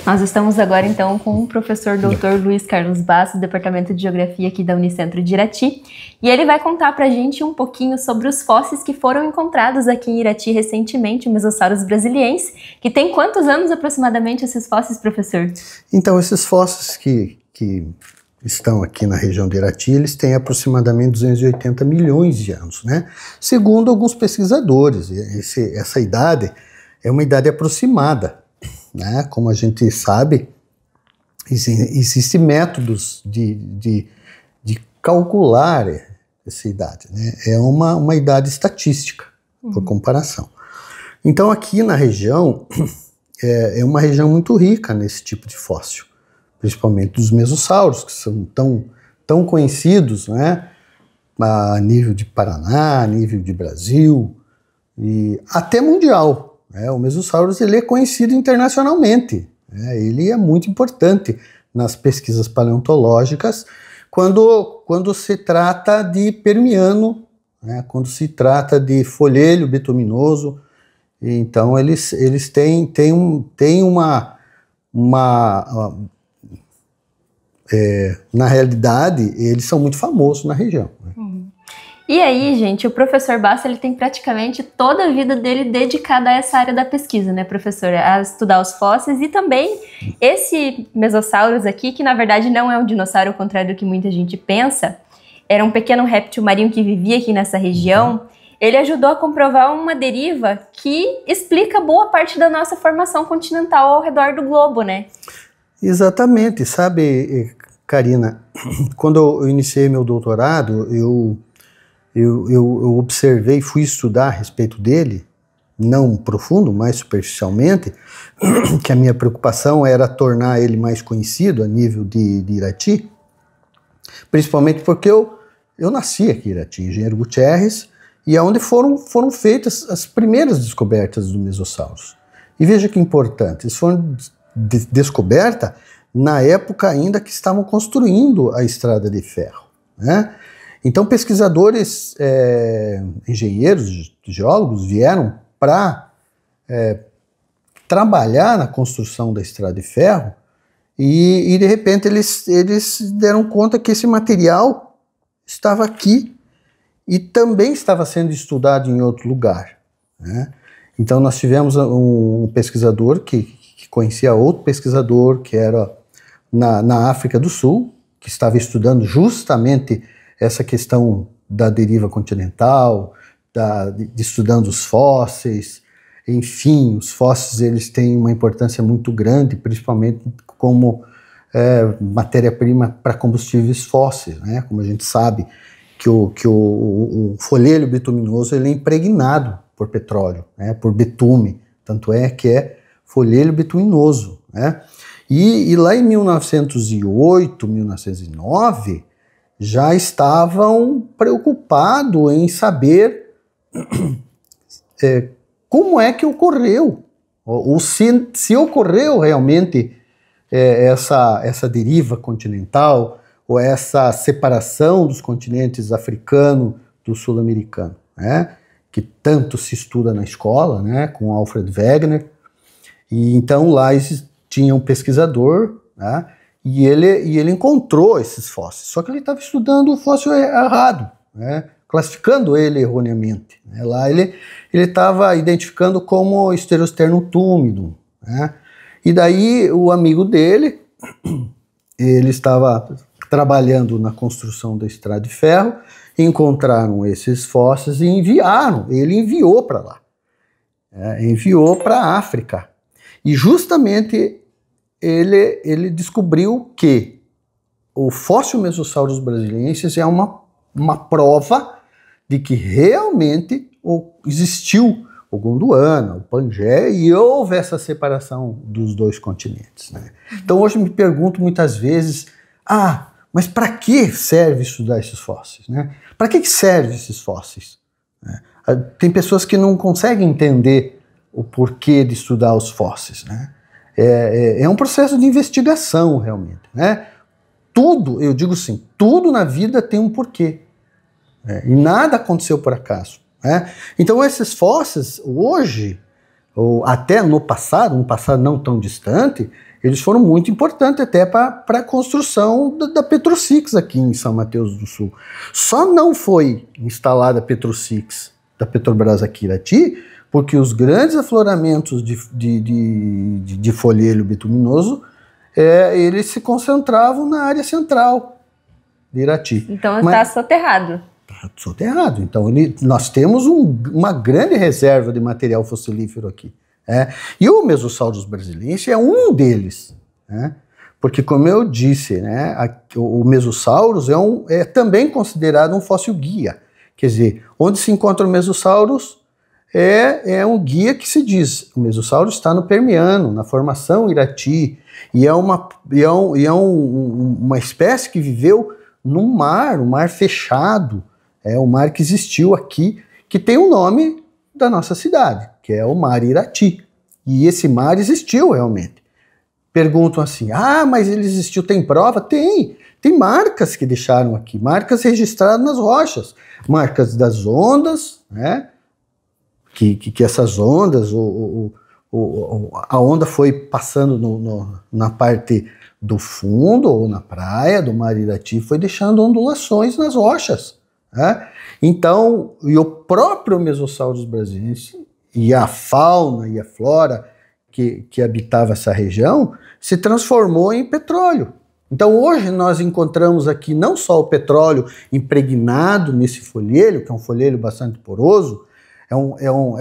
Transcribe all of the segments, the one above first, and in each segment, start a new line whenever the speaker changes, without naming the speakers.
Nós estamos agora então com o professor Dr. Luiz Carlos Bastos, do Departamento de Geografia aqui da Unicentro de Irati, e ele vai contar pra gente um pouquinho sobre os fósseis que foram encontrados aqui em Irati recentemente, o Mesosaurus brasiliense, que tem quantos anos aproximadamente esses fósseis, professor?
Então, esses fósseis que estão aqui na região de Irati, eles têm aproximadamente 280 milhões de anos, né? Segundo alguns pesquisadores, essa idade é uma idade aproximada, né? Como a gente sabe, existem métodos de calcular essa idade, né? É uma idade estatística, por comparação. Então, aqui na região, é uma região muito rica nesse tipo de fóssil, principalmente dos mesossauros, que são tão conhecidos, né, a nível de Paraná, a nível de Brasil, e até mundial. Né? O Mesosaurus ele é conhecido internacionalmente, né? Ele é muito importante nas pesquisas paleontológicas quando se trata de Permiano, né? Quando se trata de folhêlio bituminoso. Então eles têm na realidade, eles são muito famosos na região. Né?
E aí, gente, o professor Bastos, ele tem praticamente toda a vida dele dedicada a essa área da pesquisa, né, professor? A estudar os fósseis e também esse Mesosaurus aqui, que na verdade não é um dinossauro, ao contrário do que muita gente pensa, era um pequeno réptil marinho que vivia aqui nessa região. Ele ajudou a comprovar uma deriva que explica boa parte da nossa formação continental ao redor do globo, né?
Exatamente, sabe, Karina, quando eu iniciei meu doutorado, eu observei, fui estudar a respeito dele, não profundo, mais superficialmente, que a minha preocupação era tornar ele mais conhecido a nível de Irati, principalmente porque eu nasci aqui em Irati, Engenheiro Gutierrez, e é onde foram feitas as primeiras descobertas do Mesosaurus. E veja que importante, eles foram descoberta na época ainda que estavam construindo a estrada de ferro, né? Então pesquisadores, engenheiros, geólogos vieram para trabalhar na construção da estrada de ferro e de repente eles deram conta que esse material estava aqui e também estava sendo estudado em outro lugar, né? Então nós tivemos um pesquisador que conhecia outro pesquisador que era na África do Sul, que estava estudando justamente essa questão da deriva continental, estudando os fósseis. Enfim, os fósseis eles têm uma importância muito grande, principalmente como matéria-prima para combustíveis fósseis, né? Como a gente sabe que o folhêlio bituminoso ele é impregnado por petróleo, né? Por betume, tanto é que é folhêlio bituminoso, né? E lá em 1908, 1909, já estavam preocupados em saber como é que ocorreu, ou se ocorreu realmente essa deriva continental, ou essa separação dos continentes africano do sul-americano, né? Que tanto se estuda na escola, né? Com Alfred Wegener. E então lá tinha um pesquisador, né, e ele encontrou esses fósseis, só que ele estava estudando o fóssil errado, né, classificando ele erroneamente. Né. Lá ele estava identificando como Sterosternum túmido, né, e daí o amigo dele, ele estava trabalhando na construção da estrada de ferro, encontraram esses fósseis e ele enviou para lá, enviou para a África. E justamente ele descobriu que o fóssil Mesosaurus brasiliensis é uma prova de que realmente existiu o Gondwana, o Pangaea, e houve essa separação dos dois continentes. Né? Então hoje me pergunto muitas vezes, mas para que serve estudar esses fósseis? Né? Para que servem esses fósseis? Tem pessoas que não conseguem entender o porquê de estudar os fósseis, né? É um processo de investigação, realmente, né? Tudo, eu digo assim, tudo na vida tem um porquê, e nada aconteceu por acaso, né? Então esses fósseis, hoje, ou até no passado não tão distante, eles foram muito importantes até para a construção da Petrosix aqui em São Mateus do Sul. Só não foi instalada a Petrosix da Petrobras aqui em Irati, porque os grandes afloramentos de folhelho bituminoso, eles se concentravam na área central de Irati.
Então está soterrado.
Está soterrado. Então nós temos uma grande reserva de material fossilífero aqui. E o Mesosaurus brasiliense é um deles, porque, como eu disse, o Mesosaurus é também considerado um fóssil guia. Quer dizer, onde se encontra o Mesosaurus é um guia que se diz, o Mesosaurus está no Permiano, na formação Irati, e é uma espécie que viveu no mar, um mar fechado, um mar que existiu aqui, que tem o nome da nossa cidade, que é o Mar Irati. E esse mar existiu realmente. Perguntam assim, mas ele existiu, tem prova? Tem marcas que deixaram aqui, marcas registradas nas rochas, marcas das ondas, que essas ondas, a onda foi passando na parte do fundo ou na praia do Mar Irati, foi deixando ondulações nas rochas. Então, e o próprio Mesosaurus brasiliense, e a fauna e a flora que habitava essa região, se transformou em petróleo. Então hoje nós encontramos aqui não só o petróleo impregnado nesse folhelho, que é um folhelho bastante poroso, é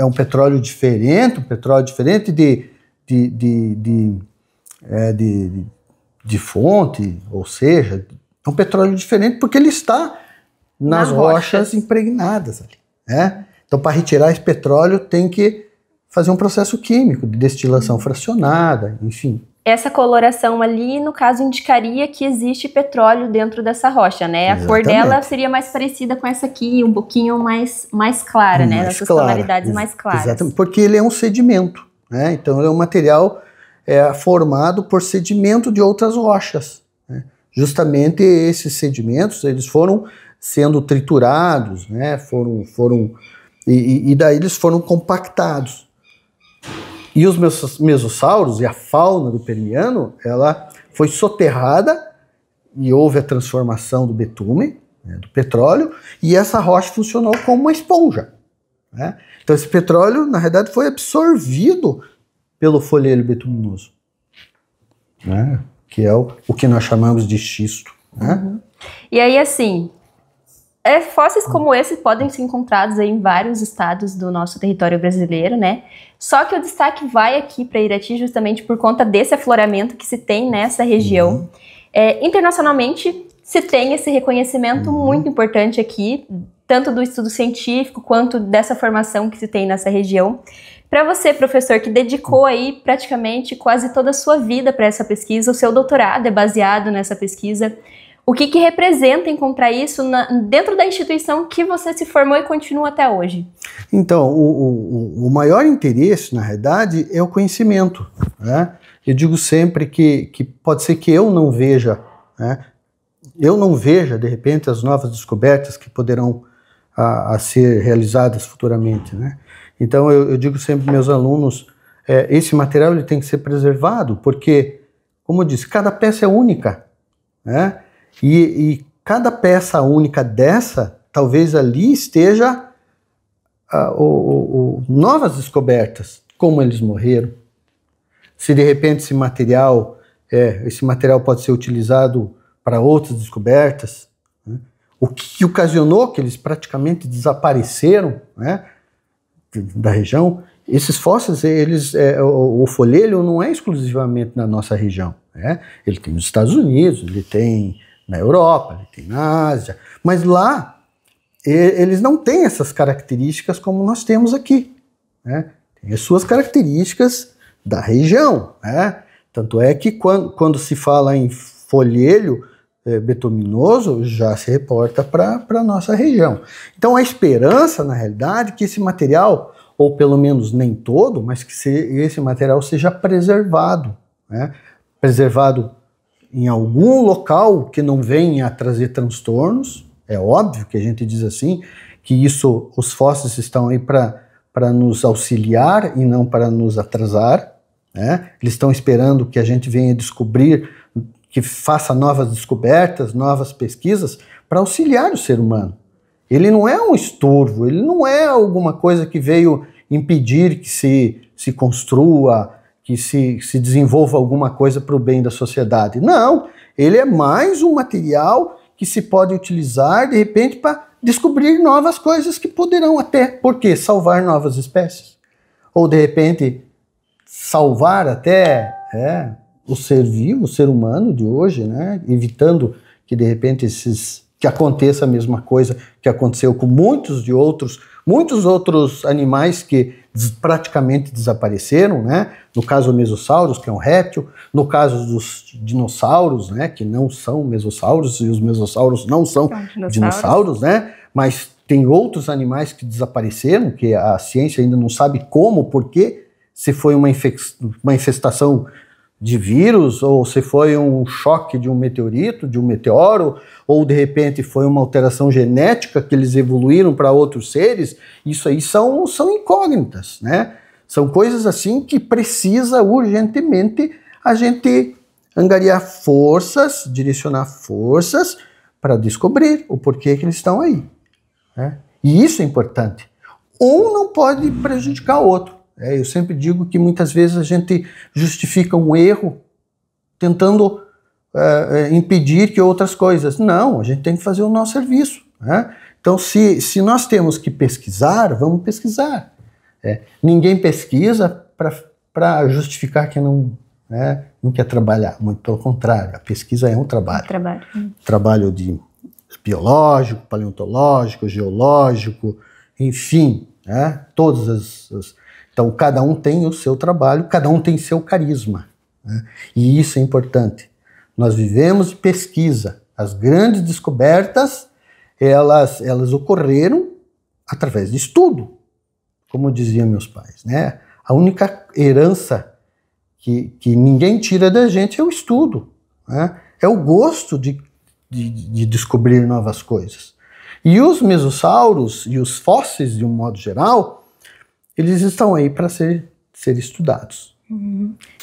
um petróleo diferente, de fonte, ou seja, é um petróleo diferente porque ele está nas rochas impregnadas ali. Então, para retirar esse petróleo, tem que fazer um processo químico de destilação fracionada, enfim.
Essa coloração ali, no caso, indicaria que existe petróleo dentro dessa rocha, né?
Exatamente.
A cor dela seria mais parecida com essa aqui, um pouquinho mais clara, né? Essas tonalidades mais claras.
Exatamente, porque ele é um sedimento, Então, ele é um material formado por sedimento de outras rochas. Justamente esses sedimentos, eles foram sendo triturados, e daí eles foram compactados. E os mesossauros e a fauna do Permiano, ela foi soterrada e houve a transformação do betume, do petróleo, e essa rocha funcionou como uma esponja. Então esse petróleo, na realidade, foi absorvido pelo folhelho betuminoso, que é o que nós chamamos de xisto.
E aí, assim, fósseis como esse podem ser encontrados aí em vários estados do nosso território brasileiro, Só que o destaque vai aqui para Irati justamente por conta desse afloramento que se tem nessa região. Internacionalmente, se tem esse reconhecimento muito importante aqui, tanto do estudo científico quanto dessa formação que se tem nessa região. Para você, professor, que dedicou aí praticamente quase toda a sua vida para essa pesquisa, o seu doutorado é baseado nessa pesquisa. O que representa encontrar isso dentro da instituição que você se formou e continua até hoje? Então,
o maior interesse, na realidade, é o conhecimento. Eu digo sempre que pode ser que eu não veja, de repente, as novas descobertas que poderão a ser realizadas futuramente. Então, eu digo sempre aos meus alunos, esse material ele tem que ser preservado, porque, como eu disse, cada peça é única, E cada peça única dessa, talvez ali esteja novas descobertas, como eles morreram. Se de repente esse material pode ser utilizado para outras descobertas, o que ocasionou que eles praticamente desapareceram da região. Esses fósseis, o folhelho não é exclusivamente na nossa região. Ele tem nos Estados Unidos, ele tem na Europa, ele tem na Ásia, mas lá eles não têm essas características como nós temos aqui. Tem as suas características da região. Tanto é que quando se fala em folhelho betuminoso, já se reporta para a nossa região. Então a esperança, na realidade, que esse material, ou pelo menos nem todo, mas que esse material seja preservado. Preservado em algum local que não venha a trazer transtornos. É óbvio que a gente diz assim, que os fósseis estão aí para para nos auxiliar e não para nos atrasar, né? Eles estão esperando que a gente venha descobrir, que faça novas descobertas, novas pesquisas para auxiliar o ser humano. Ele não é um estorvo, ele não é alguma coisa que veio impedir que se construa, que se desenvolva alguma coisa para o bem da sociedade. Não, ele é mais um material que se pode utilizar, de repente, para descobrir novas coisas que poderão até, por quê? Salvar novas espécies. Ou, de repente, salvar até o ser vivo, o ser humano de hoje, né? Evitando que, de repente, que aconteça a mesma coisa que aconteceu com muitos outros animais que praticamente desapareceram, né? No caso do Mesossauros, que é um réptil, no caso dos dinossauros, né? Que não são mesossauros, e os mesossauros não são dinossauros, né? Mas tem outros animais que desapareceram, que a ciência ainda não sabe como, por quê, se foi uma infestação de vírus, ou se foi um choque de um meteorito, de um meteoro, ou de repente foi uma alteração genética que eles evoluíram para outros seres. Isso aí são incógnitas, né? São coisas assim que precisa urgentemente a gente angariar forças, direcionar forças para descobrir o porquê que eles estão aí, né? E isso é importante. Um não pode prejudicar o outro. Eu sempre digo que muitas vezes a gente justifica um erro tentando impedir que outras coisas. Não, a gente tem que fazer o nosso serviço, né? Então, se nós temos que pesquisar, vamos pesquisar. Ninguém pesquisa para justificar que não quer trabalhar. Muito pelo contrário, a pesquisa é um trabalho. Trabalho de biológico, paleontológico, geológico, enfim, né? Todas Então, cada um tem o seu trabalho, cada um tem seu carisma, né? E isso é importante. Nós vivemos de pesquisa. As grandes descobertas, elas ocorreram através de estudo, como diziam meus pais, né? A única herança que ninguém tira da gente é o estudo, né? É o gosto de descobrir novas coisas. E os mesossauros e os fósseis, de um modo geral, eles estão aí para ser estudados.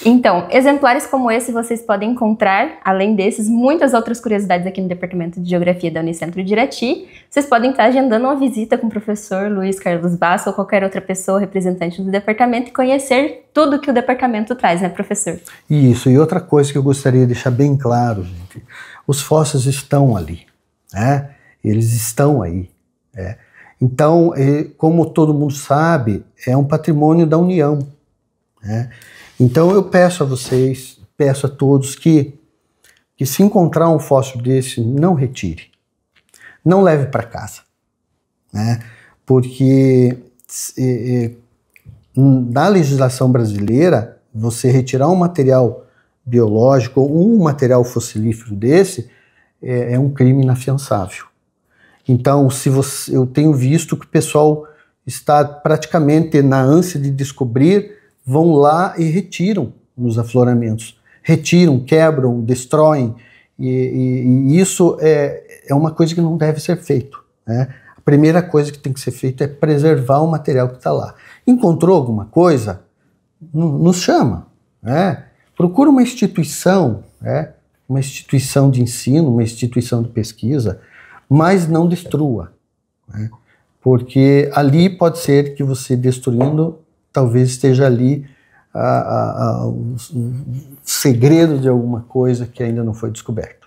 Então, exemplares como esse vocês podem encontrar, além desses, muitas outras curiosidades aqui no Departamento de Geografia da Unicentro de Irati. Vocês podem estar agendando uma visita com o professor Luiz Carlos Bassa ou qualquer outra pessoa representante do departamento e conhecer tudo que o departamento traz, né, professor?
Isso, e outra coisa que eu gostaria de deixar bem claro, gente, os fósseis estão ali, né? Eles estão aí, né? Então, como todo mundo sabe, é um patrimônio da União, né? Então eu peço a vocês, peço a todos que se encontrar um fóssil desse, não retire, não leve para casa, né? Porque na legislação brasileira, você retirar um material biológico ou um material fossilífero desse é um crime inafiançável. Então, eu tenho visto que o pessoal está praticamente na ânsia de descobrir, vão lá e retiram nos afloramentos. Retiram, quebram, destroem. E isso é uma coisa que não deve ser feito, né? A primeira coisa que tem que ser feita é preservar o material que está lá. Encontrou alguma coisa? Nos chama, né? Procura uma instituição, né? Uma instituição de ensino, uma instituição de pesquisa, mas não destrua, né? Porque ali pode ser que você destruindo, talvez esteja ali o segredo de alguma coisa que ainda não foi descoberta.